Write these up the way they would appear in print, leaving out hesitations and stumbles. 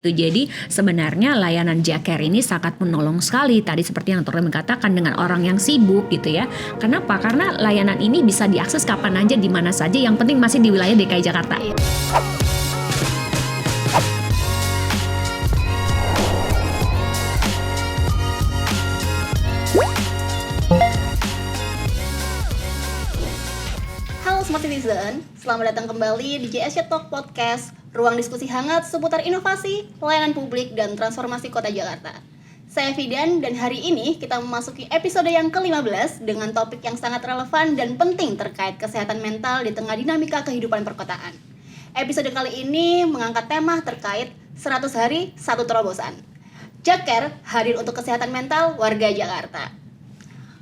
Jadi sebenarnya layanan Jacare ini sangat menolong sekali tadi seperti yang Dr. katakan dengan orang yang sibuk gitu ya. Kenapa? Karena layanan ini bisa diakses kapan aja di mana saja, yang penting masih di wilayah DKI Jakarta. Halo Smart Citizen, selamat datang kembali di JSC Talk Podcast, ruang diskusi hangat seputar inovasi, pelayanan publik, dan transformasi kota Jakarta. Saya Fidan, dan hari ini kita memasuki episode yang ke-15 dengan topik yang sangat relevan dan penting terkait kesehatan mental di tengah dinamika kehidupan perkotaan. Episode kali ini mengangkat tema terkait 100 hari, 1 terobosan. Jacare hadir untuk kesehatan mental warga Jakarta.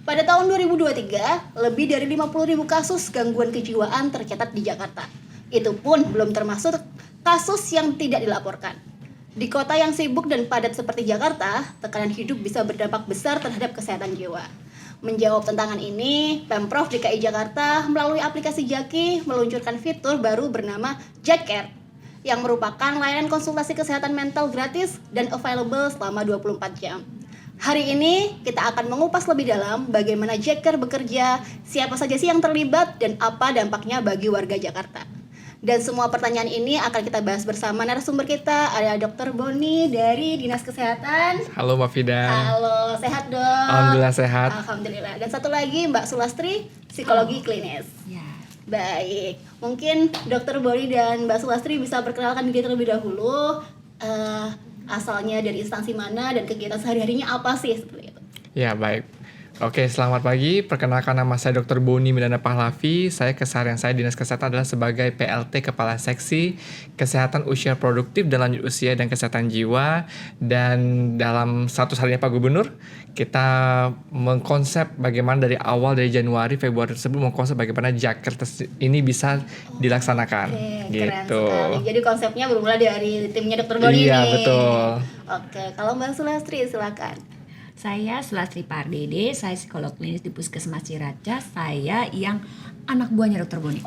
Pada tahun 2023, lebih dari 50.000 kasus gangguan kejiwaan tercatat di Jakarta. Itu pun belum termasuk kasus yang tidak dilaporkan. Di kota yang sibuk dan padat seperti Jakarta, tekanan hidup bisa berdampak besar terhadap kesehatan jiwa. Menjawab tantangan ini, Pemprov DKI Jakarta melalui aplikasi Jaki meluncurkan fitur baru bernama Jacare, yang merupakan layanan konsultasi kesehatan mental gratis dan available selama 24 jam. Hari ini kita akan mengupas lebih dalam bagaimana Jacare bekerja, siapa saja sih yang terlibat, dan apa dampaknya bagi warga Jakarta. Dan semua pertanyaan ini akan kita bahas bersama narasumber kita. Ada Dr. Boni dari Dinas Kesehatan. Halo Mbak Fida. Halo, sehat dok? Alhamdulillah sehat. Alhamdulillah. Dan satu lagi Mbak Sulastri, psikologi klinis. Ya. Baik, mungkin Dr. Boni dan Mbak Sulastri bisa perkenalkan diri terlebih dahulu. Asalnya dari instansi mana dan kegiatan sehari-harinya apa sih seperti itu? Ya baik. Oke, selamat pagi. Perkenalkan nama saya Dr. Boni Midana Pahlavi. Saya keseharian saya Dinas Kesehatan adalah sebagai PLT Kepala Seksi Kesehatan Usia Produktif dan Lanjut Usia dan Kesehatan Jiwa. Dan dalam 100 harinya Pak Gubernur, kita mengkonsep bagaimana dari awal dari Januari Februari tersebut mengkonsep bagaimana Jacare ini bisa dilaksanakan. Oke, gitu. keren sekali. Jadi konsepnya bermula dari timnya Dr. Boni Iya, nih. betul. Oke, kalau Mbak Sulastri silakan. Saya Sulastri Pardede, saya psikolog klinis di Puskesmas Ciracas. Saya yang anak buahnya Dr. Boni.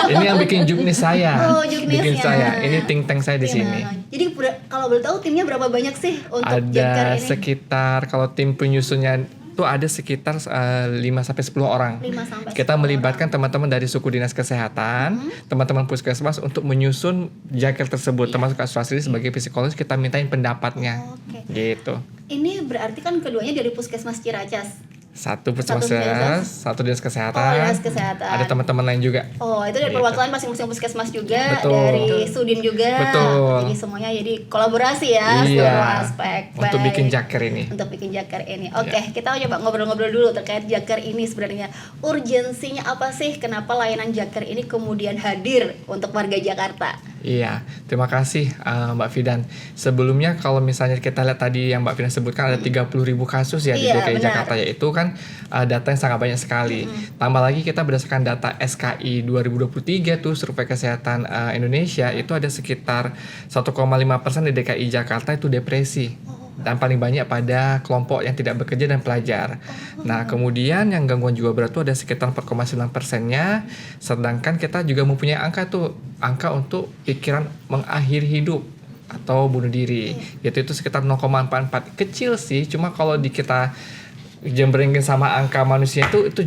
Ini yang bikin juknis saya. Oh, juknisnya. Bikin saya. Ini think tank saya di sini. Jadi kalau boleh tahu timnya berapa banyak sih untuk Jacare Ada ini? sekitar, kalau tim penyusunnya itu ada sekitar 5-10 orang. 5-10 Kita orang. melibatkan teman-teman dari suku dinas kesehatan, teman-teman puskesmas untuk menyusun Jacare tersebut, termasuk Kak Sulastri sebagai psikolog, kita mintain pendapatnya. Oke. Gitu. Ini berarti kan keduanya dari Puskesmas Ciracas. Satu puskesmas, satu dinas kesehatan. Oh, dinas kesehatan. Ada teman-teman lain juga. Oh, itu dari Gitu. perwakilan masing-masing puskesmas juga, Betul. dari Sudin juga. Betul. Jadi semuanya jadi kolaborasi ya, Iya. seluruh aspek. Untuk Baik. bikin Jacare ini. Untuk bikin Jacare ini. Oke, kita coba ngobrol-ngobrol dulu terkait Jacare ini sebenarnya. Urgensinya apa sih? Kenapa layanan Jacare ini kemudian hadir untuk warga Jakarta? Iya, terima kasih Mbak Fidan. Sebelumnya kalau misalnya kita lihat tadi yang Mbak Fidan sebutkan ada 30.000 kasus ya di Iya, DKI benar. Jakarta, yaitu kan data yang sangat banyak sekali. Tambah lagi kita berdasarkan data SKI 2023 tuh survei kesehatan Indonesia, itu ada sekitar 1,5% di DKI Jakarta itu depresi. Dan paling banyak pada kelompok yang tidak bekerja dan pelajar. Nah, kemudian yang gangguan jiwa berat itu ada sekitar 4,9%-nya, sedangkan kita juga mempunyai angka untuk pikiran mengakhiri hidup atau bunuh diri. Itu sekitar 0,44. Kecil sih, cuma kalau kita jembrengin sama angka manusia itu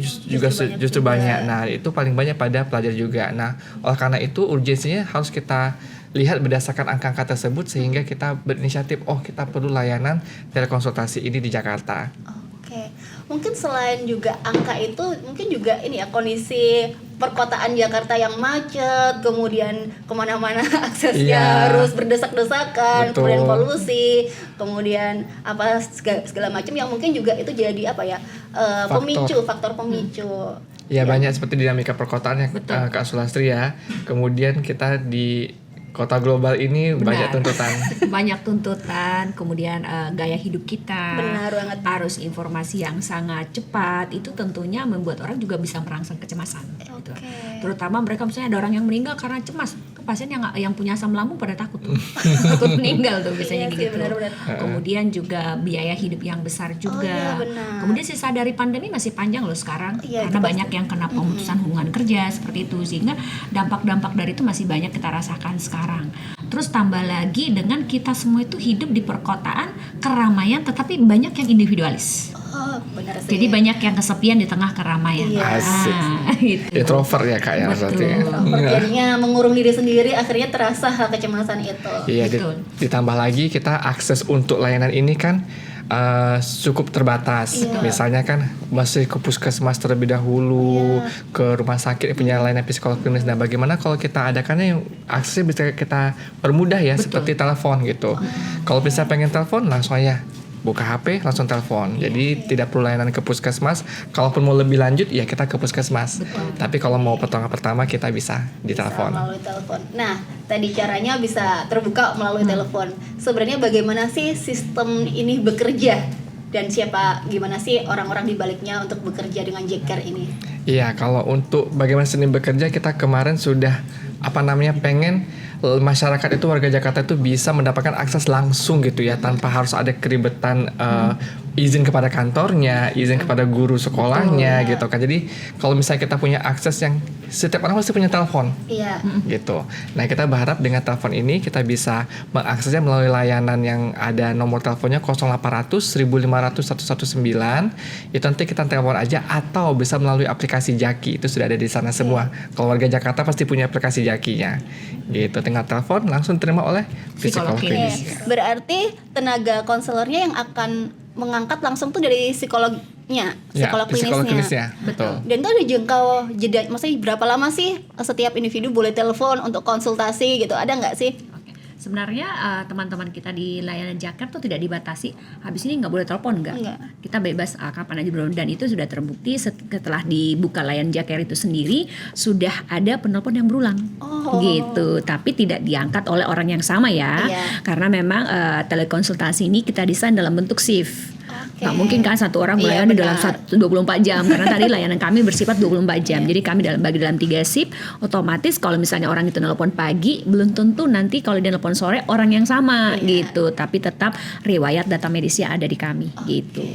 justru banyak. Nah, itu paling banyak pada pelajar juga. Nah, oleh karena itu urgensinya harus kita lihat berdasarkan angka-angka tersebut sehingga kita berinisiatif, kita perlu layanan telekonsultasi ini di Jakarta. Oke, mungkin selain juga angka itu, mungkin juga ini ya kondisi perkotaan Jakarta yang macet, kemudian kemana-mana aksesnya Iya. harus berdesak-desakan, Betul. kemudian polusi, kemudian apa segala macam yang mungkin juga itu jadi faktor pemicu. Ya, banyak seperti dinamika perkotaan yang Kak Sulastri ya. Kemudian kita di kota global ini banyak tuntutan. Banyak tuntutan, kemudian gaya hidup kita. Benar banget. Arus informasi yang sangat cepat, itu tentunya membuat orang juga bisa merangsang kecemasan. Gitu. Oke. Terutama mereka misalnya ada orang yang meninggal karena cemas. Pasien yang punya asam lambung pada takut tuh. Takut meninggal tuh biasanya Iya sih, gitu. benar-benar. Kemudian juga biaya hidup yang besar juga. iya, benar. Kemudian sisa dari pandemi masih panjang loh sekarang. Iya, Karena itu banyak yang kena pemutusan hubungan kerja seperti itu, sehingga dampak-dampak dari itu masih banyak kita rasakan sekarang. Terus tambah lagi dengan kita semua itu hidup di perkotaan, keramaian, tetapi banyak yang individualis. Oh, benar sih. Jadi banyak yang kesepian di tengah keramaian. Iya. Asik. Gitu. Introvert ya Kak ya Betul. berarti ya. Jadinya mengurung diri sendiri, akhirnya terasa hal kecemasan itu. Iya, Betul. ditambah lagi kita akses untuk layanan ini kan cukup terbatas. Iya. Misalnya kan masih ke puskesmas terlebih dahulu, ke rumah sakit punya layanan psikolog klinis. Nah, bagaimana kalau kita adakannya yang aksesnya bisa kita permudah ya, seperti telepon gitu. Kalau bisa pengen telepon langsung aja buka HP langsung telepon. Jadi tidak perlu layanan ke puskesmas. Kalaupun mau lebih lanjut ya kita ke puskesmas. Tapi kalau mau pertolongan pertama kita bisa di Bisa telepon. melalui telepon. Nah, tadi caranya bisa terbuka melalui telepon. Sebenarnya bagaimana sih sistem ini bekerja? Dan gimana sih orang-orang di baliknya untuk bekerja dengan Jackcare ini? Iya, kalau untuk bagaimana seni bekerja kita kemarin sudah pengen masyarakat itu warga Jakarta itu bisa mendapatkan akses langsung gitu ya tanpa harus ada keribetan izin kepada kantornya, izin kepada guru sekolahnya gitu kan. Jadi kalau misalnya kita punya akses yang setiap orang pasti punya telepon. Iya. Gitu. Nah, kita berharap dengan telepon ini kita bisa mengaksesnya melalui layanan yang ada nomor teleponnya 0800 1500 119. Itu nanti kita telepon aja atau bisa melalui aplikasi Jaki. Itu sudah ada di sana semua. Kalau warga Jakarta pasti punya aplikasi Jakinya. Gitu. Tinggal telepon langsung terima oleh psikolog Psikolog klinis. Berarti tenaga konselornya yang akan mengangkat langsung tuh dari psikolognya, psikolog psikolog klinisnya. klinisnya. Betul. Dan tuh ada jangkau jeda, maksudnya berapa lama sih setiap individu boleh telepon untuk konsultasi gitu? Ada nggak sih? Oke. Sebenarnya teman-teman kita di layanan Jackcare tuh tidak dibatasi. Habis ini nggak boleh telepon Enggak. Kita bebas kapan aja bro. Dan itu sudah terbukti setelah dibuka layanan Jackcare itu sendiri sudah ada penelpon yang berulang. Oh. Gitu. Tapi tidak diangkat oleh orang yang sama ya. Iya. Karena memang telekonsultasi ini kita desain dalam bentuk shift. Oke. Nggak mungkin kan satu orang Iya, melayani dalam benar. 24 jam karena tadi layanan kami bersifat 24 jam. Jadi kami bagi dalam 3 shift. Otomatis kalau misalnya orang itu nelpon pagi, belum tentu nanti kalau dia nelpon sore orang yang sama gitu. Tapi tetap riwayat data medisnya ada di kami gitu.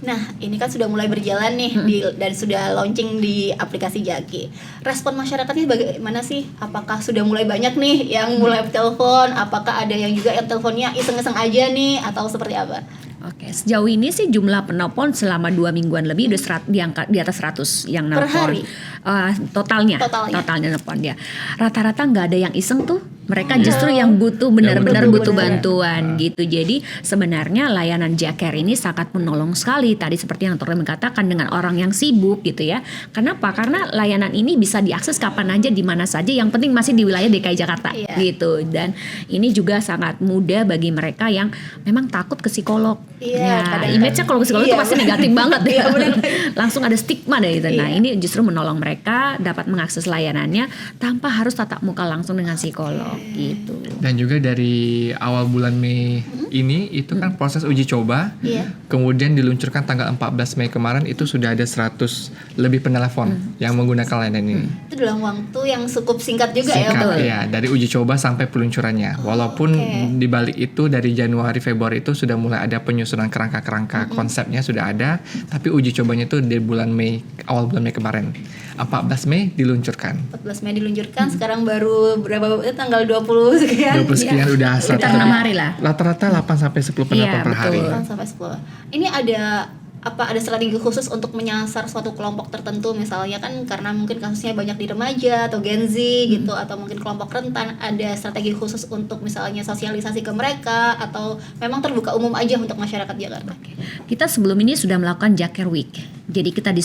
Nah, ini kan sudah mulai berjalan nih dan sudah launching di aplikasi Jaki. Respon masyarakatnya bagaimana sih? Apakah sudah mulai banyak nih yang mulai telepon? Apakah ada yang juga yang teleponnya iseng-iseng aja nih atau seperti apa? Oke, sejauh ini sih jumlah penelpon selama 2 mingguan lebih udah di atas 100 yang Per nelpon. hari? Totalnya nelpon ya. Rata-rata nggak ada yang iseng tuh. Mereka justru yang butuh benar-benar butuh butuh benar. bantuan gitu. Jadi sebenarnya layanan Jackcare ini sangat menolong sekali. Tadi seperti yang Dr. mengatakan dengan orang yang sibuk gitu ya. Kenapa? Karena layanan ini bisa diakses kapan aja di mana saja. Yang penting masih di wilayah DKI Jakarta Iya. gitu. Dan ini juga sangat mudah bagi mereka yang memang takut ke psikolog. Iya, Ya, kadang-kadang. image-nya kalau ke psikolog itu Iya. pasti negatif banget ya. Iya, benar. Langsung ada stigma deh gitu. Nah, Iya. ini justru menolong mereka dapat mengakses layanannya tanpa harus tatap muka langsung dengan psikolog gitu. Dan juga dari awal bulan Mei ini itu kan proses uji coba. Iya. Kemudian diluncurkan tanggal 14 Mei kemarin itu sudah ada 100 lebih penelepon yang menggunakan layanan ini. Itu dalam waktu yang cukup singkat juga ya. Singkat, Betul. ya, dari uji coba sampai peluncurannya. Walaupun oke. di balik itu dari Januari Februari itu sudah mulai ada penyusunan kerangka-kerangka konsepnya sudah ada, tapi uji cobanya itu di bulan Mei, awal bulan Mei kemarin. 14 Mei diluncurkan. 14 Mei diluncurkan, sekarang baru tanggal 20 sekian. 20 sekian udah Sekitar 100 6 hari lah. Rata-rata 8 sampai 10 penelpon Iya, per hari. betul. 8 sampai 10. Ini ada strategi khusus untuk menyasar suatu kelompok tertentu, misalnya kan karena mungkin kasusnya banyak di remaja atau Gen Z gitu, atau mungkin kelompok rentan, ada strategi khusus untuk misalnya sosialisasi ke mereka atau memang terbuka umum aja untuk masyarakat Jakarta? Kita sebelum ini sudah melakukan Jackcare Week. Jadi kita di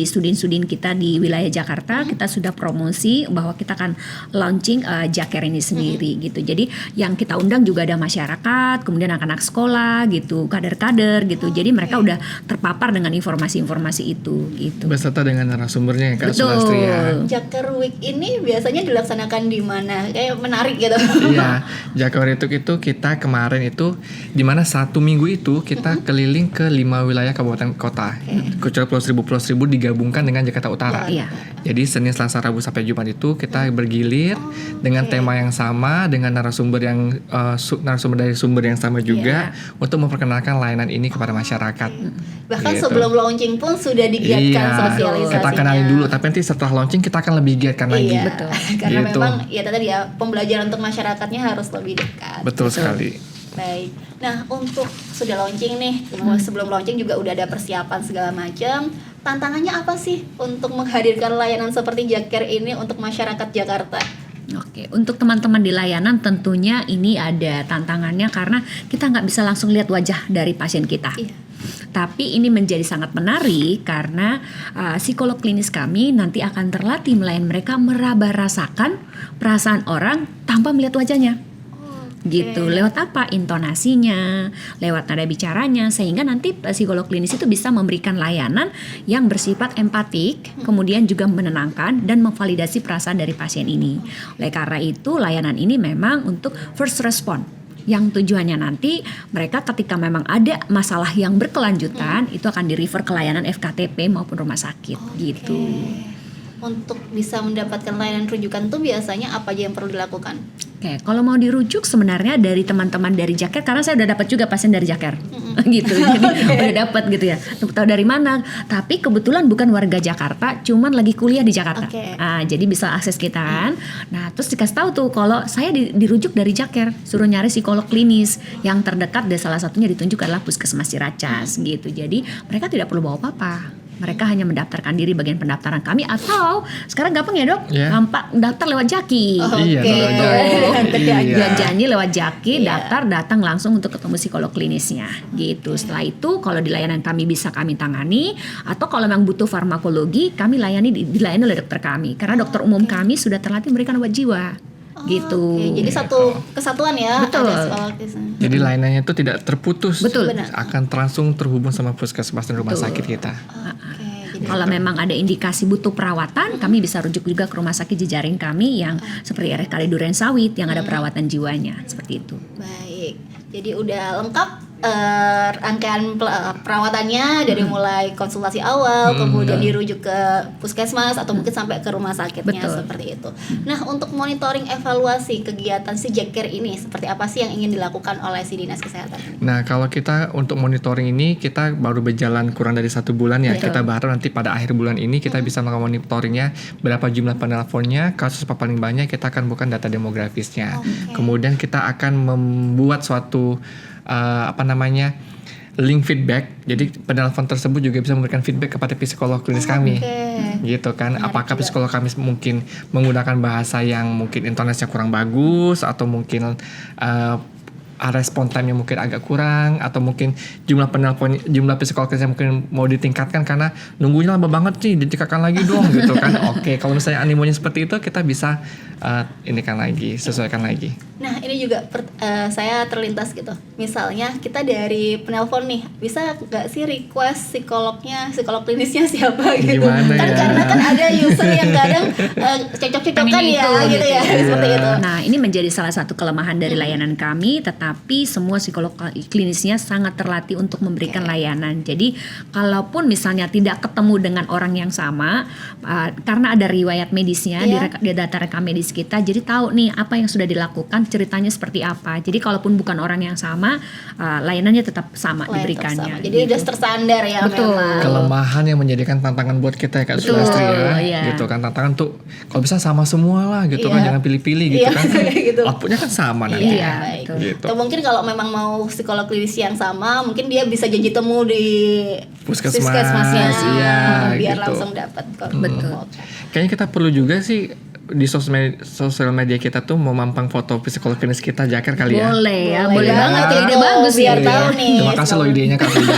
studin kita di wilayah Jakarta kita sudah promosi bahwa kita akan launching Jackcare ini sendiri gitu. Jadi yang kita undang juga ada masyarakat, kemudian anak-anak sekolah gitu, kader-kader gitu. Jadi mereka udah terpapar dengan informasi-informasi itu gitu. Beserta dengan narasumbernya Kak Betul. Sulastria. Jackcare Week ini biasanya dilaksanakan di mana? Kayak menarik gitu. Iya, Jackcare itu kita kemarin itu di mana 1 minggu itu kita keliling ke 5 wilayah kabupaten kota. Jakarta. Kecuali Pulau Seribu digabungkan dengan Jakarta Utara. Iya. Jadi Senin, Selasa, Rabu sampai Jumat itu kita bergilir dengan tema yang sama, dengan narasumber dari sumber yang sama juga untuk memperkenalkan layanan ini kepada masyarakat. Bahkan Gitu. sebelum launching pun sudah digiatkan sosialisasinya. Kita kenalin dulu, tapi nanti setelah launching kita akan lebih giatkan lagi. Iya, Betul. karena Gitu. memang ya tadi ya pembelajaran untuk masyarakatnya harus lebih dekat. Betul sekali. Baik. Nah, untuk sudah launching nih, sebelum launching juga udah ada persiapan segala macam. Tantangannya apa sih untuk menghadirkan layanan seperti Jacker ini untuk masyarakat Jakarta? Oke, untuk teman-teman di layanan tentunya ini ada tantangannya karena kita nggak bisa langsung lihat wajah dari pasien kita. Iya. Tapi ini menjadi sangat menarik karena psikolog klinis kami nanti akan terlatih melayani mereka meraba-rasakan perasaan orang tanpa melihat wajahnya. Gitu, lewat apa? Intonasinya, lewat nada bicaranya, sehingga nanti psikolog klinis itu bisa memberikan layanan yang bersifat empatik, kemudian juga menenangkan dan memvalidasi perasaan dari pasien ini. Oleh karena itu, layanan ini memang untuk first response, yang tujuannya nanti mereka ketika memang ada masalah yang berkelanjutan itu akan di-refer ke layanan FKTP maupun rumah sakit gitu. Untuk bisa mendapatkan layanan rujukan tuh biasanya apa aja yang perlu dilakukan? Oke, kalau mau dirujuk sebenarnya dari teman-teman dari Jacker, karena saya udah dapat juga pasien dari Jacker, gitu. Jadi udah dapat gitu ya. Tahu dari mana? Tapi kebetulan bukan warga Jakarta, cuman lagi kuliah di Jakarta. Oke. Jadi bisa akses kita kan. Nah, terus dikasih tahu tuh kalau saya dirujuk dari Jacker, suruh nyari psikolog klinis yang terdekat dan salah satunya ditunjuk adalah Puskesmas Ciracas gitu. Jadi mereka tidak perlu bawa apa-apa. Mereka hanya mendaftarkan diri bagian pendaftaran kami atau sekarang gampang ya dok, Iya. gampang daftar lewat Jaki. Iya, lewat Jaki. Iya. Janji lewat Jaki, daftar, datang langsung untuk ketemu psikolog klinisnya gitu. Setelah itu kalau di layanan kami bisa kami tangani, atau kalau memang butuh farmakologi kami dilayani oleh dokter kami karena dokter umum kami sudah terlatih memberikan obat jiwa gitu. Oke, jadi satu kesatuan ya. Betul. Ada psikolog di sana. Jadi layanannya itu tidak terputus. Betul. Benar. Akan langsung terhubung sama puskesmas dan rumah sakit kita. Oke, jadi Kalau memang ada indikasi butuh perawatan, kami bisa rujuk juga ke rumah sakit jejaring kami yang seperti RSKD Duren Sawit yang ada perawatan jiwanya seperti itu. baik. Jadi udah lengkap rangkaian perawatannya dari mulai konsultasi awal, kemudian dirujuk ke puskesmas atau mungkin sampai ke rumah sakitnya. Betul. Seperti itu. Nah, untuk monitoring evaluasi kegiatan si Jacker ini seperti apa sih yang ingin dilakukan oleh si Dinas Kesehatan ini? Nah, kalau kita untuk monitoring ini kita baru berjalan kurang dari 1 bulan ya. Betul. Kita berharap nanti pada akhir bulan ini kita bisa melakukan monitoringnya, berapa jumlah penelponnya, kasus apa paling banyak, kita akan bukan data demografisnya. Kemudian kita akan membuat suatu link feedback. Jadi penelpon tersebut juga bisa memberikan feedback kepada psikolog klinis kami. Gitu kan. Apakah psikolog kami mungkin menggunakan bahasa yang mungkin intonasinya kurang bagus, atau mungkin respon time-nya mungkin agak kurang, atau mungkin jumlah psikolog klinisnya mungkin mau ditingkatkan karena nunggunya lama banget nih, ditingkatkan lagi dong gitu kan. Oke, kalau misalnya animonya seperti itu kita bisa sesuaikan lagi. Nah, ini juga saya terlintas gitu. Misalnya kita dari penelpon nih, bisa nggak sih request psikolog klinisnya siapa gitu? Gimana Kan ya? karena kan ada user yang kadang cocok-cocokan Pengen ya itu, gitu ya, Iya. seperti itu. Nah, ini menjadi salah satu kelemahan dari layanan kami, tetapi semua psikolog klinisnya sangat terlatih untuk memberikan layanan. Jadi, kalaupun misalnya tidak ketemu dengan orang yang sama, karena ada riwayat medisnya di data rekam medis kita, jadi tahu nih apa yang sudah dilakukan, ceritanya seperti apa. Jadi, kalaupun bukan orang yang sama, layanannya tetap sama diberikannya. Jadi udah tersandar ya. Betul. Memang. Kelemahan yang menjadikan tantangan buat kita ya Kak Betul, Sulastri ya. iya. Gitu kan, tantangan tuh kalau bisa sama semua lah gitu kan, jangan pilih-pilih gitu Iya, kan. gitu. Outputnya kan sama nanti. Iya, Baik. betul. Gitu. Atau mungkin kalau memang mau psikolog klinis yang sama, mungkin dia bisa janji temu di puskesmasnya, iya, biar gitu. langsung dapat. Betul. Kayaknya kita perlu juga sih di sosial media kita tuh memampang foto psikolog klinis kita Jacker kali ya. Boleh ya, Boleh boleh banget banget ya, ide itu, bagus biar ya. tahu nih. Terima kasih loh idenya Kak Frida.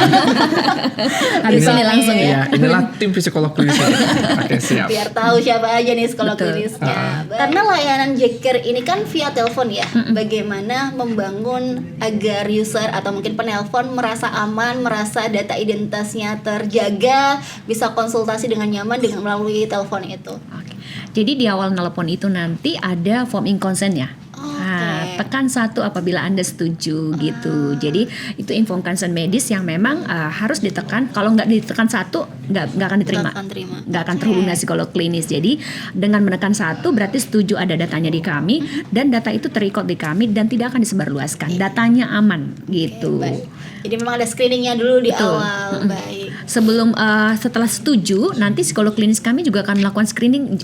Habis ini langsung ya. Iya, inilah tim psikolog klinis. Oke, siap. Biar tahu siapa aja nih psikolog Betul. klinisnya. Karena layanan Jacker ini kan via telepon ya. Bagaimana membangun agar user atau mungkin penelpon merasa aman, merasa data identitasnya terjaga, bisa konsultasi dengan nyaman dengan melalui telepon itu. Oke. Jadi di awal nelpon itu nanti ada form in consent ya. Oke. Nah, tekan 1 apabila Anda setuju gitu. Jadi itu informed consent medis yang memang harus ditekan. Kalau nggak ditekan 1 nggak akan diterima. Nggak akan terhubung dengan psikolog klinis. Jadi dengan menekan 1 berarti setuju ada datanya di kami dan data itu terrecord di kami dan tidak akan disebarluaskan. Datanya aman gitu. Baik. Jadi memang ada screeningnya dulu di Betul. awal. Baik. Sebelum setelah setuju nanti psikolog klinis kami juga akan melakukan screening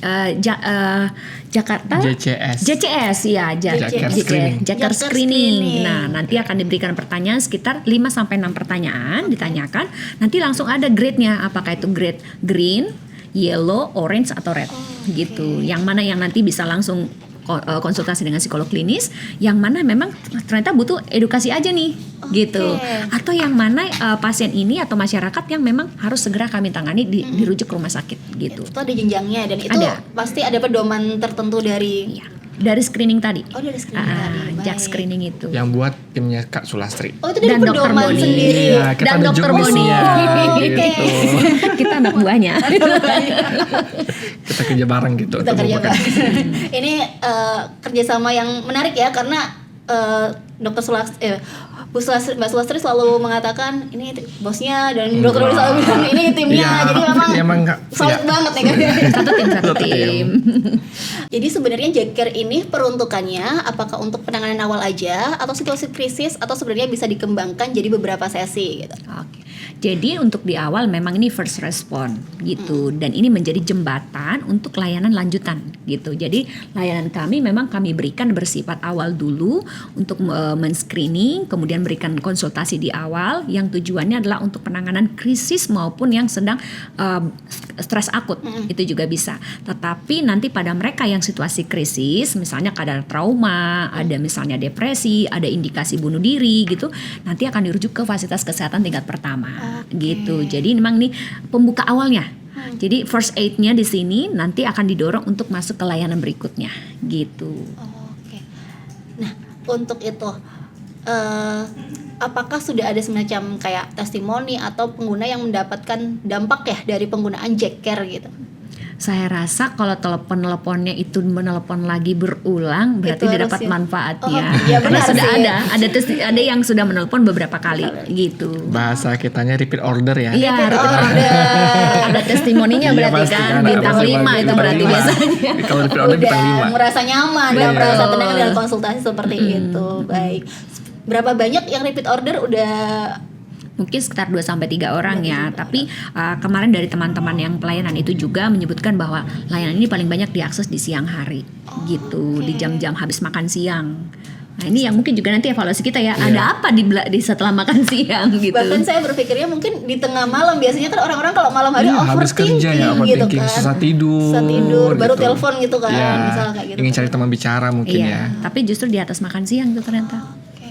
Jakarta JCS ya Jaker screening. Jaker Jaker screening. screening. Nah, nanti akan diberikan pertanyaan sekitar 5 sampai 6 pertanyaan ditanyakan. Nanti langsung ada grade-nya apakah itu grade green, yellow, orange atau red gitu. Yang mana yang nanti bisa langsung konsultasi dengan psikolog klinis, yang mana memang ternyata butuh edukasi aja nih gitu. Atau yang mana pasien ini atau masyarakat yang memang harus segera kami tangani dirujuk ke rumah sakit gitu. Itu ada jenjangnya dan itu Ada. pasti ada pedoman tertentu dari Iya. Dari screening tadi. Oh, dari screening tadi. Jak Baik. screening itu. Yang buat timnya Kak Sulastri. Oh, itu dari Dan Dr. pedoman Boni. sendiri. Iya, kita Dan ada Dr. juknisnya, Boni. gitu. Kita anak buahnya. Kita kerja bareng gitu. Kita untuk kerja membuka- bareng. Ini kerjasama yang menarik ya karena Dokter Bu Sulastri, Mbak Sulastri selalu mengatakan ini bosnya dan Dokter Boni selalu bilang ini timnya. Iya, Jadi memang emang solid iya. banget nih kan. Satu tim. Jadi sebenarnya Jaker ini peruntukannya apakah untuk penanganan awal aja atau situasi krisis atau sebenarnya bisa dikembangkan jadi beberapa sesi gitu. Oke. Jadi untuk di awal memang ini first respond gitu dan ini menjadi jembatan untuk layanan lanjutan gitu. Jadi layanan kami memang kami berikan bersifat awal dulu untuk men-screening, kemudian berikan konsultasi di awal yang tujuannya adalah untuk penanganan krisis maupun yang sedang stres akut. Itu juga bisa. Tetapi nanti pada mereka yang situasi krisis, misalnya kadar trauma, ada misalnya depresi, ada indikasi bunuh diri gitu, nanti akan dirujuk ke fasilitas kesehatan tingkat pertama. Gitu. Jadi memang ini pembuka awalnya. Jadi first aid-nya di sini nanti akan didorong untuk masuk ke layanan berikutnya gitu. Oke. Nah, untuk itu apakah sudah ada semacam kayak testimoni atau pengguna yang mendapatkan dampak ya dari penggunaan Jaker gitu? Saya rasa kalau teleponnya itu menelepon lagi berulang berarti Itu dia harus dapat ya. manfaat Oh, ya. iya Karena benar sudah sih. ada yang sudah menelepon beberapa kali gitu. Bahasa kitanya repeat order ya. Iya, ada testimoninya Iya, berarti pasti kan kan, bintang ada 5 itu bintang berarti lima. biasanya. Kalau repeat order bintang 5. Udah merasa nyaman dan Iya. merasa tenang dalam konsultasi seperti itu. Baik. Berapa banyak yang repeat order udah Mungkin sekitar 2 sampai 3 orang ya. Tapi kemarin dari teman-teman yang pelayanan itu juga menyebutkan bahwa layanan ini paling banyak diakses di siang hari gitu, di jam-jam habis makan siang. Nah, ini yang mungkin juga nanti evaluasi kita ya. Ada apa di setelah makan siang gitu. bahkan saya berpikirnya mungkin di tengah malam biasanya kan orang-orang kalau malam hari Iya, habis overthinking kerja ya, gitu overthinking, kan. susah tidur baru gitu. telepon gitu kan, Iya, misalnya kayak gitu. ingin cari teman bicara mungkin Iya, ya. tapi justru di atas makan siang tuh ternyata. Oke.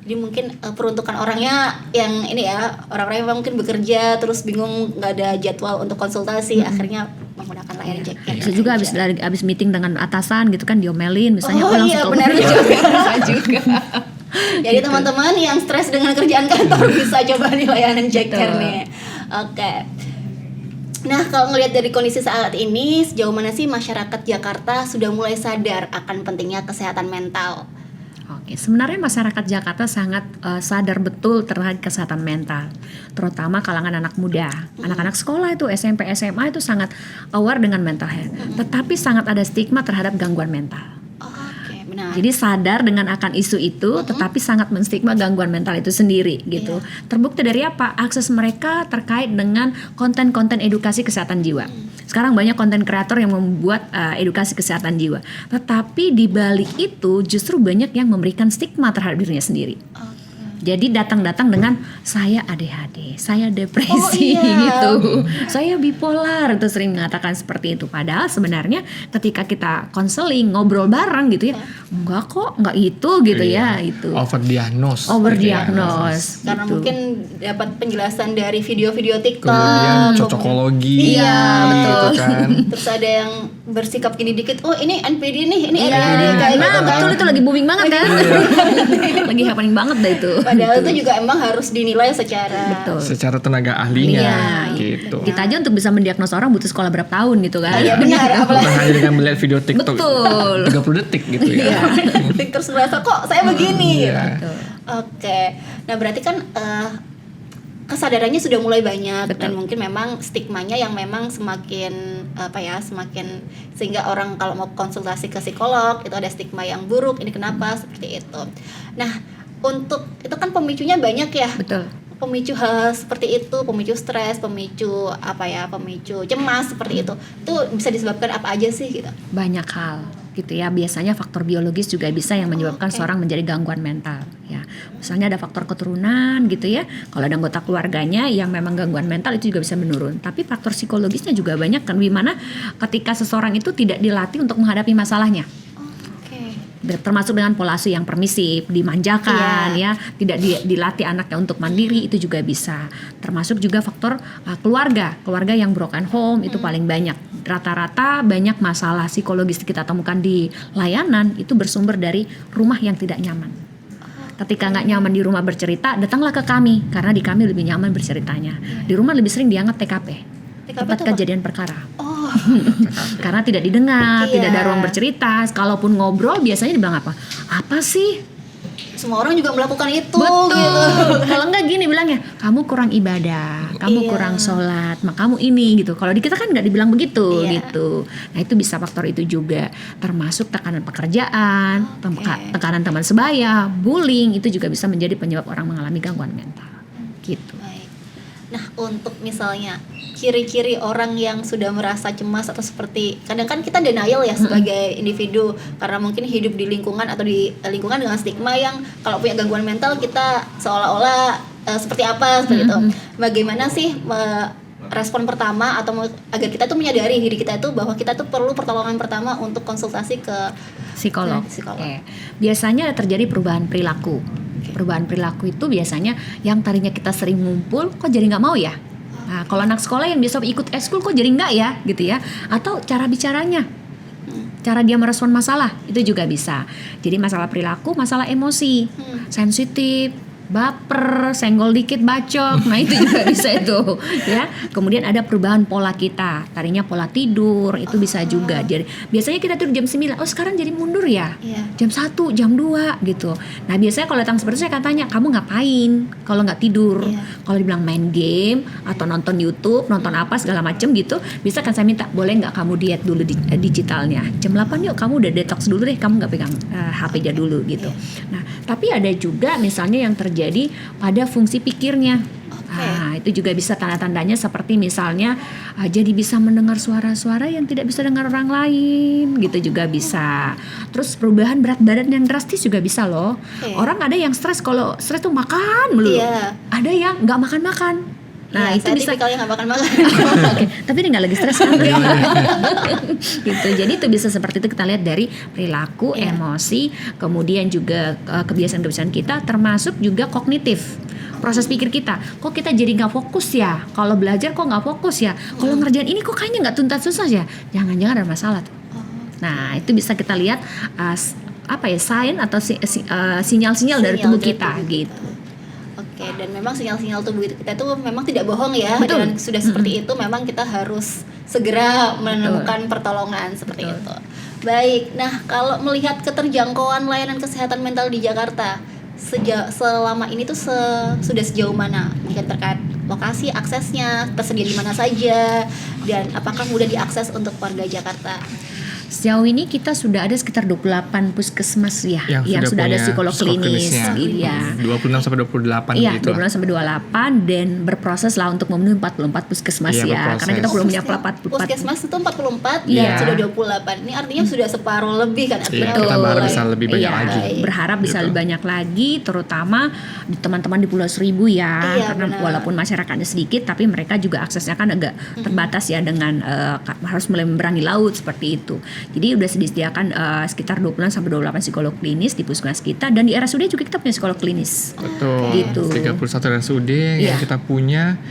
Jadi mungkin peruntukan orangnya yang ini ya, orang-orang yang mungkin bekerja terus bingung nggak ada jadwal untuk konsultasi, akhirnya menggunakan layanan Jaker. Bisa juga habis meeting dengan atasan gitu kan diomelin misalnya Oh, langsung iya, telepon. benar juga. Bisa juga. Jadi teman-teman yang stres dengan kerjaan kantor bisa coba nih layanan Jaker Betul. nih. Oke. Nah, kalau ngelihat dari kondisi saat ini, sejauh mana sih masyarakat Jakarta sudah mulai sadar akan pentingnya kesehatan mental? Oke, sebenarnya masyarakat Jakarta sangat sadar betul terhadap kesehatan mental, terutama kalangan anak muda, anak-anak sekolah itu SMP, SMA itu sangat aware dengan mental health, tetapi sangat ada stigma terhadap gangguan mental. Oke, benar. Jadi sadar dengan akan isu itu, tetapi sangat menstigma gangguan mental itu sendiri gitu. Terbukti dari apa? Akses mereka terkait dengan konten-konten edukasi kesehatan jiwa. Sekarang banyak konten kreator yang membuat edukasi kesehatan jiwa. Tetapi di balik itu justru banyak yang memberikan stigma terhadap dirinya sendiri. Jadi datang-datang dengan saya ADHD, saya depresi Oh, iya. gitu, saya bipolar, itu sering mengatakan seperti itu. Padahal sebenarnya ketika kita konseling, ngobrol bareng gitu ya, enggak kok, enggak itu gitu ya, itu Overdiagnose. overdiagnose. Karena gitu. mungkin dapat penjelasan dari video-video TikTok. Kemudian cocokologi. Iya, betul. gitu kan. Terus ada yang bersikap gini dikit, oh ini NPD nih, ini Iya, NPD kayak nah gitu kan. betul, itu lagi booming banget kan. Lagi happening banget dah itu. Padahal itu juga emang harus dinilai secara Betul. Secara tenaga ahlinya Iya, gitu. Kita aja untuk bisa mendiagnosa orang butuh sekolah berapa tahun gitu kan. Iya benar, apalagi Bukan hanya dengan melihat video TikTok Betul. 30 detik gitu ya. terus merasa kok saya begini Iya. gitu. Oke. Nah, berarti kan kesadarannya sudah mulai banyak. Betul. Dan mungkin memang stigmanya yang memang semakin semakin sehingga orang kalau mau konsultasi ke psikolog itu ada stigma yang buruk, ini kenapa seperti itu. Nah, untuk itu kan pemicunya banyak ya. Betul. Pemicu hal seperti itu, pemicu stres, pemicu pemicu cemas seperti itu bisa disebabkan apa aja sih gitu? Banyak hal gitu ya. Biasanya faktor biologis juga bisa yang menyebabkan Oke. seorang menjadi gangguan mental ya. Misalnya ada faktor keturunan gitu ya. Kalau ada anggota keluarganya yang memang gangguan mental itu juga bisa menurun. Tapi faktor psikologisnya juga banyak kan, dimana ketika seseorang itu tidak dilatih untuk menghadapi masalahnya. Oke. Termasuk dengan pola asuh yang permisif, dimanjakan ya, tidak dilatih anaknya untuk mandiri, itu juga bisa. Termasuk juga faktor keluarga yang broken home itu paling banyak. Rata-rata banyak masalah psikologis kita temukan di layanan itu bersumber dari rumah yang tidak nyaman. Ketika nggak nyaman di rumah bercerita, datanglah ke kami karena di kami lebih nyaman berceritanya. Di rumah lebih sering dianggap TKP, tempat itu apa? kejadian perkara. Oh, Karena tidak didengar, Iya. tidak ada ruang bercerita. Kalaupun ngobrol biasanya dibilang apa? Apa sih? semua orang juga melakukan itu Betul. gitu. Kalau enggak gini bilangnya, kamu kurang ibadah, kamu Iya. kurang sholat, kamu ini gitu. Kalau di kita kan nggak dibilang begitu Iya. gitu. Nah itu bisa faktor itu juga. Termasuk tekanan pekerjaan, Oke. tekanan teman sebaya, bullying itu juga bisa menjadi penyebab orang mengalami gangguan mental. Gitu. Baik. Nah, untuk misalnya ciri-ciri orang yang sudah merasa cemas atau seperti kadang kan kita denial ya sebagai individu karena mungkin hidup di lingkungan atau di lingkungan dengan stigma yang kalau punya gangguan mental kita seolah-olah seperti apa seperti itu. Bagaimana sih respon pertama atau agar kita tuh menyadari diri kita itu bahwa kita tuh perlu pertolongan pertama untuk konsultasi ke Psikolog. psikolog. Oke. Biasanya terjadi perubahan perilaku. Perubahan perilaku itu biasanya yang tadinya kita sering ngumpul kok jadi nggak mau ya. Nah, kalau anak sekolah yang biasa ikut eskul kok jadi nggak ya gitu ya. Atau cara bicaranya, cara dia merespon masalah itu juga bisa. Jadi masalah perilaku, masalah emosi, sensitif, baper, senggol dikit bacok. Nah itu juga bisa itu ya. Kemudian ada perubahan pola kita. Tadinya pola tidur itu bisa juga. Jadi biasanya kita tidur jam 9. Oh sekarang jadi mundur ya. Iya. Jam 1, jam 2 gitu. Nah biasanya kalau datang seperti saya katanya, kamu ngapain kalau nggak tidur? Iya. Kalau dibilang main game atau nonton YouTube, nonton apa segala macem gitu, bisa kan saya minta, boleh nggak kamu diet dulu digitalnya? Jam 8 yuk kamu udah detox dulu deh, kamu nggak pegang HP aja dulu gitu. Nah tapi ada juga misalnya yang terjadi pada fungsi pikirnya. Nah, itu juga bisa tanda-tandanya seperti misalnya jadi bisa mendengar suara-suara yang tidak bisa dengar orang lain, gitu juga bisa. Terus perubahan berat badan yang drastis juga bisa loh. Oke. Orang ada yang stres, kalau stres tuh makan melulu. Iya. Ada yang nggak makan-makan. Nah, Ya, itu saya bisa. tipikalnya nggak makan-makan. Oke, tapi ini nggak lagi stres kan? Gitu. Jadi itu bisa seperti itu kita lihat dari perilaku, Iya. emosi, kemudian juga kebiasaan-kebiasaan kita, termasuk juga kognitif. Proses pikir kita, kok kita jadi nggak fokus ya? Kalau belajar kok nggak fokus ya? Kalau ngerjain ini kok kayaknya nggak tuntas susah ya? Jangan-jangan ada masalah tuh. Nah, itu bisa kita lihat sign atau sinyal-sinyal dari tubuh kita gitu. Oke, dan memang sinyal-sinyal tubuh kita itu memang tidak bohong ya. Betul. Dan sudah seperti itu memang kita harus segera menemukan pertolongan seperti Betul. itu. Baik, nah kalau melihat keterjangkauan layanan kesehatan mental di Jakarta selama ini tuh sudah sejauh mana jika terkait lokasi, aksesnya, tersedia di mana saja, dan apakah mudah diakses untuk warga Jakarta? Sejauh ini kita sudah ada sekitar 28 puskesmas ya yang sudah ada punya psikolog klinis. klinisnya. Iya. 26 sampai 28 Iya, gitu. 26 sampai 28 dan berproses lah untuk memenuhi 44 puskesmas Iya, ya. berproses. Karena kita belum punya 44. Puskesmas itu 44 Iya. dan sudah 28. Ini artinya sudah separuh lebih kan? Iya, Artinya kita berharap bisa lebih banyak Iya, lagi. berharap bisa Gitu. lebih banyak lagi, terutama di teman-teman di Pulau Seribu ya. Iya, Karena benar. walaupun masyarakatnya sedikit, tapi mereka juga aksesnya kan agak terbatas ya dengan harus mulai memberangi laut seperti itu. Jadi udah disediakan sekitar 20 sampai 28 psikolog klinis di puskesmas kita, dan di RSUD juga kita punya psikolog klinis. Betul. Gitu. 31 RSUD yang Iya. kita punya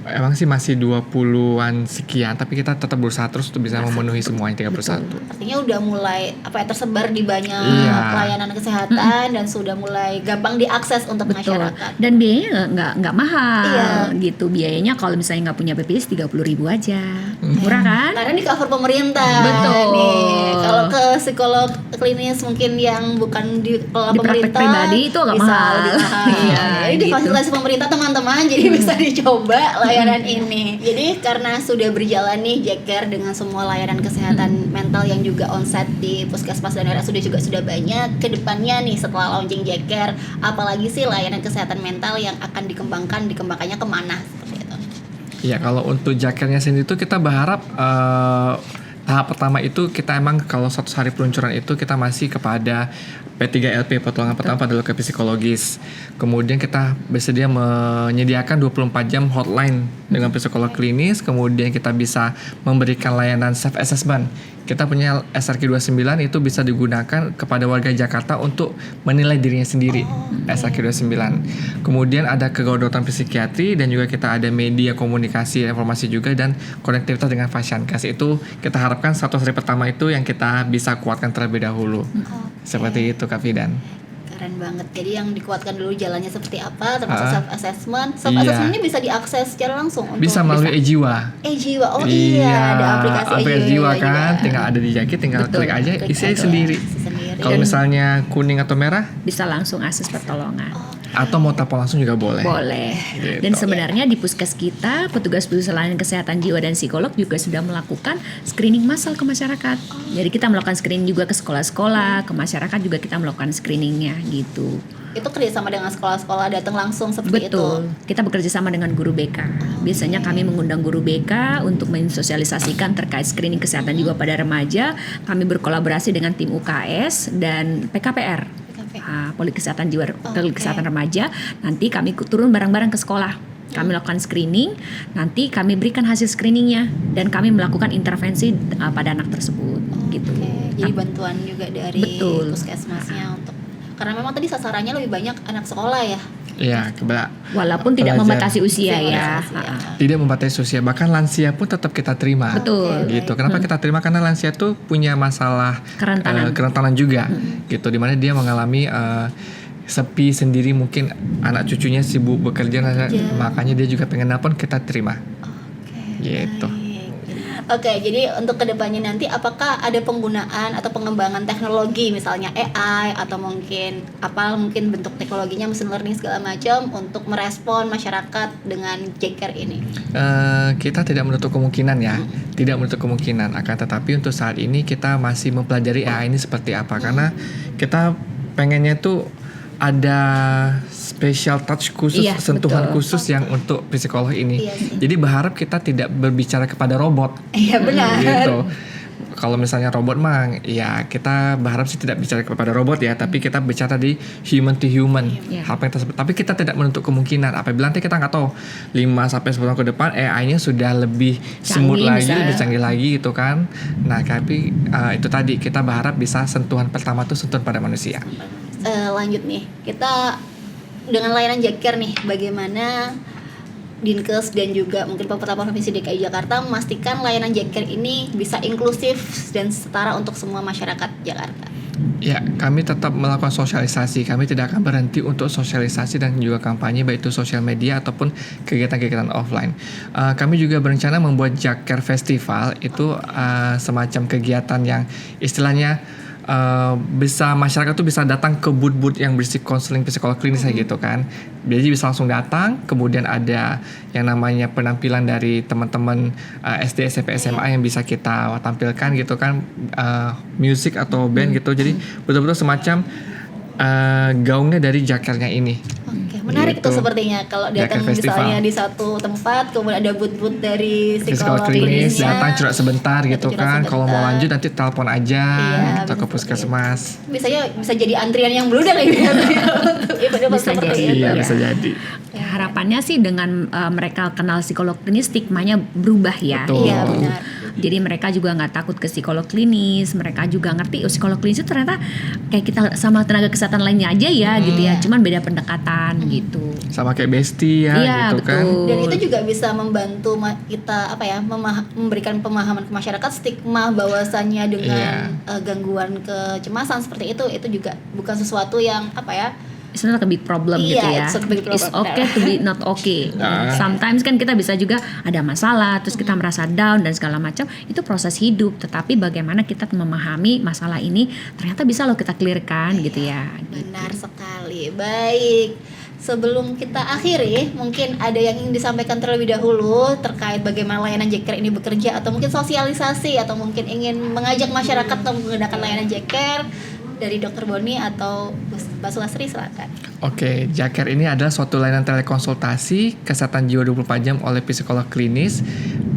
Emang sih masih 20-an sekian, tapi kita tetap berusaha terus untuk bisa memenuhi semuanya 31. Artinya udah mulai tersebar di banyak Iya. pelayanan kesehatan dan sudah mulai gampang diakses untuk Betul. masyarakat. Dan biayanya nggak mahal Iya. gitu. Biayanya kalau misalnya nggak punya BPJS 30.000 aja. Murah kan? Karena di cover pemerintah. Betul. Nih, kalau ke psikolog klinis mungkin yang bukan di Di praktek pemerintah pribadi itu agak bisa mahal. lebih mahal. Iya, Jadi gitu. difasilitasi pemerintah teman-teman, jadi bisa dicoba layanan ini. Jadi karena sudah berjalan nih Jacker dengan semua layanan kesehatan mental yang juga onsite di puskesmas dan RSUD juga sudah banyak. Kedepannya nih setelah launching Jacker, apalagi sih layanan kesehatan mental yang akan dikembangkannya kemana seperti itu? Ya, kalau untuk Jakernya sendiri itu kita berharap tahap pertama itu kita emang kalau 100 hari peluncuran itu kita masih kepada P3LP, pertolongan pertama pada luka psikologis. Kemudian kita bersedia menyediakan 24 jam hotline dengan psikolog klinis. Kemudian kita bisa memberikan layanan self assessment. Kita punya SRQ29 itu bisa digunakan kepada warga Jakarta untuk menilai dirinya sendiri. SRQ29. Kemudian ada kegodokteran psikiatri dan juga kita ada media komunikasi informasi juga dan konektivitas dengan Fashiankes. Itu kita harapkan 100 hari pertama itu yang kita bisa kuatkan terlebih dahulu. Seperti itu Kak Fidan. Keren banget. Jadi yang dikuatkan dulu jalannya seperti apa, termasuk self assessment. Self Iya. assessment ini bisa diakses secara langsung untuk Bisa melalui e-jiwa. Jiwa. Oh iya, ada aplikasi jiwa juga. kan, tinggal ada di Jaki, tinggal Betul. klik aja, Klik isi aja, sendiri. isi sendiri. Kalau misalnya kuning atau merah, Bisa langsung akses pertolongan. atau mau telepon langsung juga boleh. Boleh. Gitu. Dan sebenarnya di puskes kita, petugas-petugas layanan kesehatan jiwa dan psikolog juga sudah melakukan screening massal ke masyarakat. Jadi kita melakukan screening juga ke sekolah-sekolah, ke masyarakat juga kita melakukan screeningnya gitu. Itu kerjasama dengan sekolah-sekolah datang langsung seperti Betul. itu. Kita bekerja sama dengan guru BK. Biasanya kami mengundang guru BK untuk mensosialisasikan terkait screening kesehatan jiwa pada remaja. Kami berkolaborasi dengan tim UKS dan PKPR. Poli Kesehatan Jiwa, Poli Kesehatan Remaja. Nanti kami turun bareng-bareng ke sekolah. Kami lakukan screening, nanti kami berikan hasil screeningnya dan kami melakukan intervensi pada anak tersebut gitu. Jadi bantuan juga dari Betul. puskesmasnya untuk, karena memang tadi sasarannya lebih banyak anak sekolah ya. Iya, Walaupun tidak pelajar. membatasi usia Tidak ya. membatasi usia. Tidak membatasi usia, bahkan lansia pun tetap kita terima. Betul. Gitu. Kenapa kita terima? Karena lansia tuh punya masalah kerentanan juga, gitu. Dimana dia mengalami sepi sendiri, mungkin anak cucunya sibuk bekerja, makanya dia juga pengen nelpon, kita terima. Gitu. Oke, jadi untuk kedepannya nanti apakah ada penggunaan atau pengembangan teknologi misalnya AI atau mungkin bentuk teknologinya machine learning segala macam untuk merespon masyarakat dengan Jacker ini? Kita tidak menutup kemungkinan ya, tidak menutup kemungkinan. Akan tetapi untuk saat ini kita masih mempelajari AI ini seperti apa, karena kita pengennya tuh ada special touch khusus, Iya, sentuhan betul. khusus yang untuk psikolog ini. Iya sih. Jadi berharap kita tidak berbicara kepada robot. Iya benar. Gitu. Kalau misalnya robot mah, ya kita berharap sih tidak bicara kepada robot ya, tapi kita bicara di human to human. Iya. Apa yang tersebut. Tapi kita tidak menutup kemungkinan. Apabila nanti kita nggak tahu 5-10 tahun ke depan AI-nya sudah lebih smooth Canggih, lagi, bisa. lebih canggih lagi gitu kan. Nah, tapi itu tadi kita berharap bisa sentuhan pertama tuh sentuhan pada manusia. Lanjut nih, kita dengan layanan Jacker nih, bagaimana Dinkes dan juga mungkin pemerintah provinsi DKI Jakarta memastikan layanan Jacker ini bisa inklusif dan setara untuk semua masyarakat Jakarta? Ya, kami tetap melakukan sosialisasi. Kami tidak akan berhenti untuk sosialisasi dan juga kampanye, baik itu sosial media ataupun kegiatan-kegiatan offline. Kami juga berencana membuat Jacker Festival, itu semacam kegiatan yang istilahnya bisa masyarakat tuh bisa datang ke booth-booth yang berisi konseling psikolog klinis kayak gitu kan. Jadi bisa langsung datang, kemudian ada yang namanya penampilan dari teman-teman SD, SMP, SMA yang bisa kita tampilkan gitu kan, musik atau band gitu. Jadi betul-betul semacam gaungnya dari Jakernya ini. Oke, menarik Gitu. tuh sepertinya kalau datang Jacker Festival. misalnya di satu tempat, kemudian ada booth-booth dari Psikolog psikolog klinis klinisnya. datang curhat sebentar Datang gitu curhat kan. Kalau mau sebentar. lanjut nanti telepon aja Iya, atau ke bisa puskesmas. Bisa jadi antrian yang beludak ini ya. Bisa jadi. Iya, Ya. bisa jadi. Ya, harapannya sih dengan mereka kenal psikolog klinis, stigmanya berubah ya. Betul. Iya benar. Jadi mereka juga nggak takut ke psikolog klinis, mereka juga ngerti psikolog klinis itu ternyata kayak kita sama tenaga kesehatan lainnya aja ya gitu ya, cuman beda pendekatan gitu. Sama kayak bestie ya Iya, gitu kan. betul. Dan itu juga bisa membantu kita memberikan pemahaman ke masyarakat stigma bahwasannya dengan gangguan kecemasan seperti itu juga bukan sesuatu yang It's not a big problem Iya, gitu ya. it's not a big problem. It's okay to be not okay. Sometimes kan kita bisa juga ada masalah, terus kita merasa down dan segala macam. Itu proses hidup. Tetapi bagaimana kita memahami masalah ini ternyata bisa loh kita clearkan gitu ya. Benar sekali. Baik. Sebelum kita akhiri, mungkin ada yang ingin disampaikan terlebih dahulu terkait bagaimana layanan J-Care ini bekerja, atau mungkin sosialisasi, atau mungkin ingin mengajak masyarakat untuk menggunakan layanan J-Care dari Dr. Boni atau Mbak Sulastri, silakan. Oke, J-Care ini adalah suatu layanan telekonsultasi kesehatan jiwa 24 jam oleh psikolog klinis.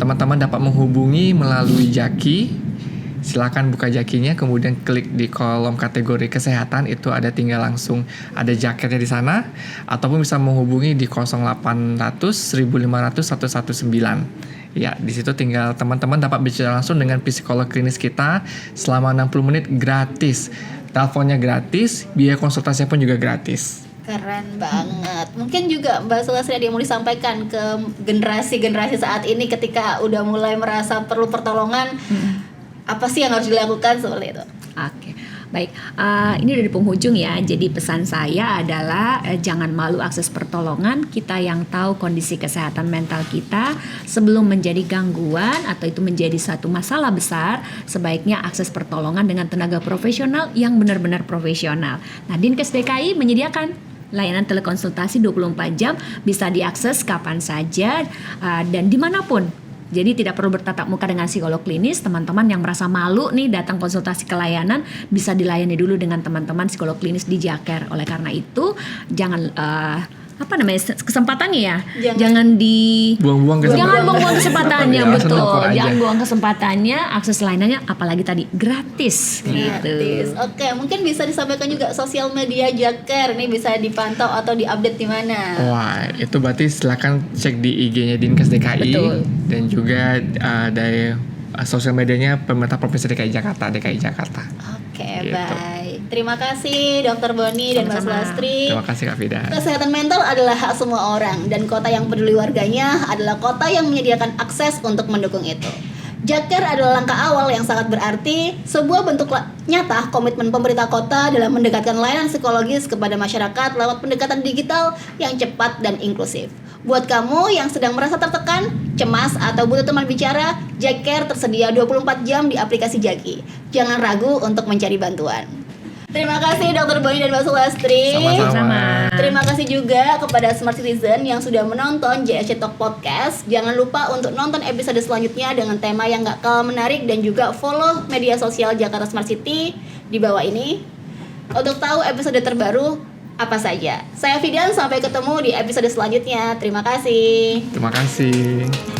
Teman-teman dapat menghubungi melalui Jaki. Silakan buka Jakinya, kemudian klik di kolom kategori kesehatan, itu ada tinggal langsung ada J-Care-nya di sana, ataupun bisa menghubungi di 0800 1500 119. Ya, di situ tinggal teman-teman dapat bicara langsung dengan psikolog klinis kita selama 60 menit gratis. Teleponnya gratis, biaya konsultasinya pun juga gratis. Keren banget. Mungkin juga Mbak Sulastri ada yang mau disampaikan ke generasi-generasi saat ini ketika udah mulai merasa perlu pertolongan, apa sih yang harus dilakukan seperti itu? Oke, baik. Ini dari penghujung ya. Jadi pesan saya adalah jangan malu akses pertolongan. Kita yang tahu kondisi kesehatan mental kita sebelum menjadi gangguan atau itu menjadi satu masalah besar, sebaiknya akses pertolongan dengan tenaga profesional yang benar-benar profesional. Nah, Dinkes DKI menyediakan layanan telekonsultasi 24 jam, bisa diakses kapan saja dan dimanapun. Jadi tidak perlu bertatap muka dengan psikolog klinis. Teman-teman yang merasa malu nih datang konsultasi ke layanan bisa dilayani dulu dengan teman-teman psikolog klinis di J-Care. Oleh karena itu jangan kesempatannya ya. Jangan Buang-buang kesempatan. Jangan buang-buang kesempatannya, Ya, betul. senang aja. Jangan buang kesempatannya, akses layanannya apalagi tadi gratis gitu. Gratis. Oke, mungkin bisa disampaikan juga sosial media J-Care ini bisa dipantau atau diupdate di mana? Wah, itu berarti silakan cek di IG-nya Dinkes DKI. Betul. Dan juga dari sosial medianya pemerintah Provinsi DKI Jakarta. Oke, Gitu. baik. Terima kasih Dr. Boni dan Mbak Sama-sama. Sulastri. Terima kasih Kak Fida. Kesehatan mental adalah hak semua orang dan kota yang peduli warganya adalah kota yang menyediakan akses untuk mendukung itu. J-Care adalah langkah awal yang sangat berarti, sebuah bentuk nyata komitmen pemerintah kota dalam mendekatkan layanan psikologis kepada masyarakat lewat pendekatan digital yang cepat dan inklusif. Buat kamu yang sedang merasa tertekan, cemas, atau butuh teman bicara, J-Care tersedia 24 jam di aplikasi Jaki. Jangan ragu untuk mencari bantuan. Terima kasih Dr. Boni dan Mbak Sulastri. Sama-sama. Terima kasih juga kepada Smart Citizen yang sudah menonton JSC Talk Podcast. Jangan lupa untuk nonton episode selanjutnya dengan tema yang gak kalah menarik, dan juga follow media sosial Jakarta Smart City di bawah ini untuk tahu episode terbaru apa saja. Saya Fidan, sampai ketemu di episode selanjutnya. Terima kasih. Terima kasih.